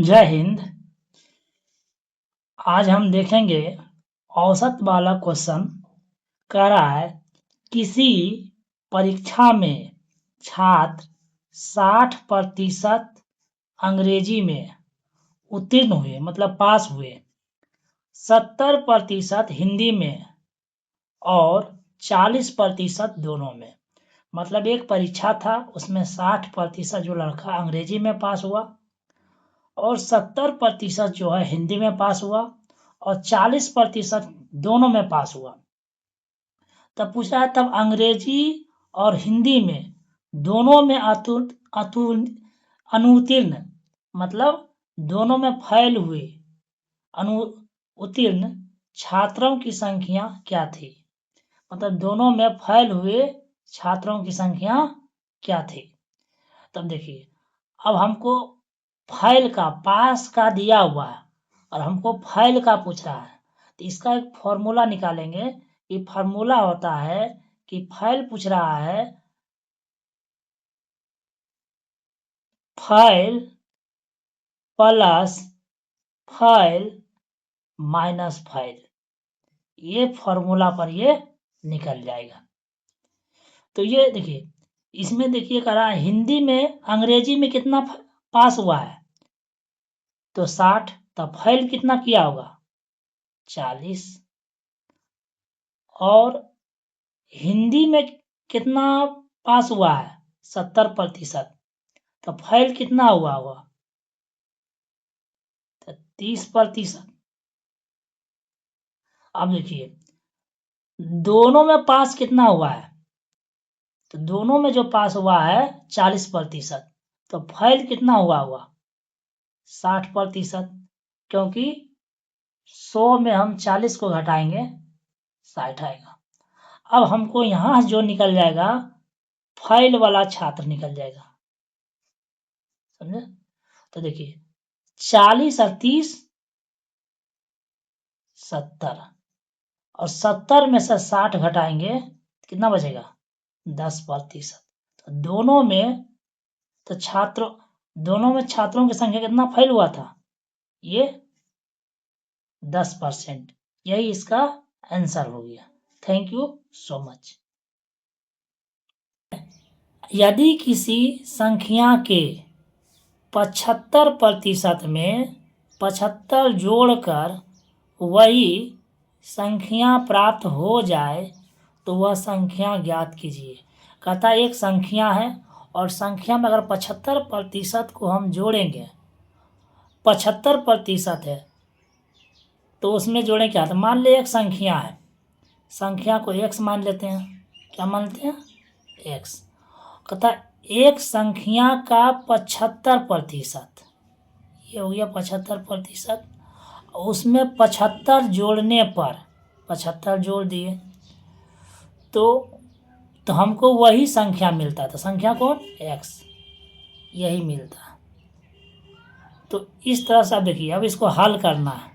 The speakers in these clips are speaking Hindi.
जय हिंद। आज हम देखेंगे औसत वाला क्वेश्चन। कह रहा है किसी परीक्षा में छात्र 60% अंग्रेजी में उत्तीर्ण हुए, मतलब पास हुए, 70% हिंदी में और 40% दोनों में। मतलब एक परीक्षा था, उसमें 60% जो लड़का अंग्रेजी में पास हुआ और 70% जो है हिंदी में पास हुआ और 40% दोनों में पास हुआ। तब पूछा है तब अंग्रेजी और हिंदी में दोनों में अनुत्तीर्ण, मतलब दोनों में फेल हुए उत्तीर्ण छात्रों की संख्या क्या थी। मतलब दोनों में फेल हुए छात्रों की संख्या क्या थी। तब देखिए, अब हमको फेल का, पास का दिया हुआ है और हमको फेल का पूछ रहा है, तो इसका एक फॉर्मूला निकालेंगे। ये फॉर्मूला होता है कि फेल पूछ रहा है, fail plus fail minus fail, ये फॉर्मूला पर ये निकल जाएगा। तो ये देखिए, इसमें देखिए कह रहा है हिंदी में अंग्रेजी में कितना पास हुआ है, तो 60, तब फेल कितना किया होगा 40, और हिंदी में कितना पास हुआ है 70%, तो फेल कितना हुआ होगा तो 30%। अब देखिए दोनों में पास कितना हुआ है, तो दोनों में जो पास हुआ है 40%, तो फेल कितना हुआ होगा 60%, क्योंकि 100 में हम 40 को घटाएंगे 60 आएगा। अब हमको यहां जो निकल जाएगा फेल वाला छात्र निकल जाएगा, समझे। तो देखिए 40 और 30 70, और 70 में से 60 घटाएंगे कितना बचेगा 10%। तो दोनों में छात्रों की संख्या कितना फेल हुआ था, ये 10%। यही इसका आंसर हो गया। Thank you so much. यदि किसी संख्या के 75% में 75 जोड़कर वही संख्या प्राप्त हो जाए तो वह संख्या ज्ञात कीजिए। कहता एक संख्या है और संख्या में अगर 75% को हम जोड़ेंगे, 75% है तो उसमें जोड़े क्या, तो मान ले एक संख्या है, संख्या को x मान लेते हैं। क्या मानते हैं, x। कहता एक संख्या का 75%, ये हो गया 75%, उसमें 75 जोड़ने पर 75 जोड़ दिए तो हमको वही संख्या मिलता था। संख्या कौन, x, यही मिलता। तो इस तरह से अब देखिए, अब इसको हल करना है।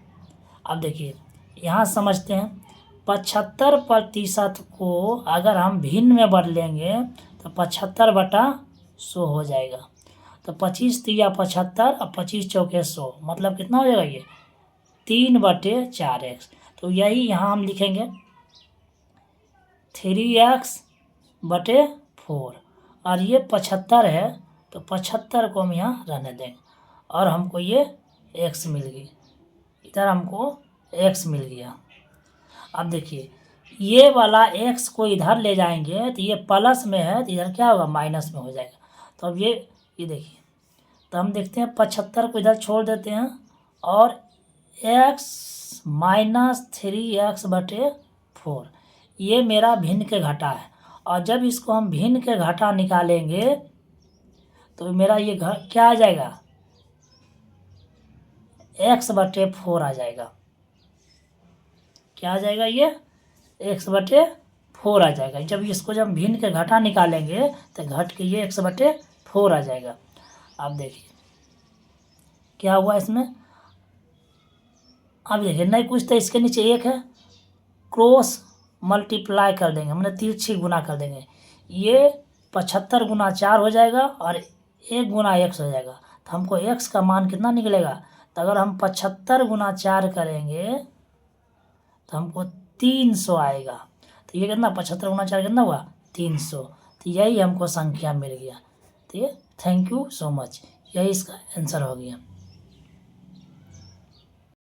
अब देखिए यहाँ समझते हैं, 75% को अगर हम भिन्न में बदलेंगे तो 75/100 हो जाएगा। तो 25 तिया 75 और 25 चौके 100, मतलब कितना हो जाएगा ये 3/4x। तो यही यहाँ हम लिखेंगे 3x/4, और ये 75 है तो 75 को हम यहाँ रहने देंगे और हमको ये x मिल गई, इधर हमको x मिल गया। अब देखिए ये वाला x को इधर ले जाएंगे तो ये प्लस में है तो इधर क्या होगा माइनस में हो जाएगा। तो अब ये देखिए, तो हम देखते हैं 75 को इधर छोड़ देते हैं और x - 3x/4, ये मेरा भिन्न के घटा है। और जब इसको हम भिन्न के घटा निकालेंगे तो मेरा ये क्या आ जाएगा x/4 आ जाएगा। क्या आ जाएगा, ये x/4 आ जाएगा। जब इसको जब भिन्न के घटा निकालेंगे तो घट के ये x/4 आ जाएगा। अब देखिए क्या हुआ इसमें, अब देखिए नहीं कुछ तो इसके नीचे एक है, क्रॉस मल्टीप्लाई कर देंगे, मतलब तिरछी गुना कर देंगे। ये 75 × 4 हो जाएगा और 1 × x हो जाएगा, तो हमको x का मान कितना निकलेगा, तो अगर हम 75 गुना 4 करेंगे तो हमको 300 आएगा। तो ये कितना 75 गुना 4 कितना हुआ 300। तो यही हमको संख्या मिल गया। तो ये थैंक यू सो मच, यही इसका आंसर हो गया।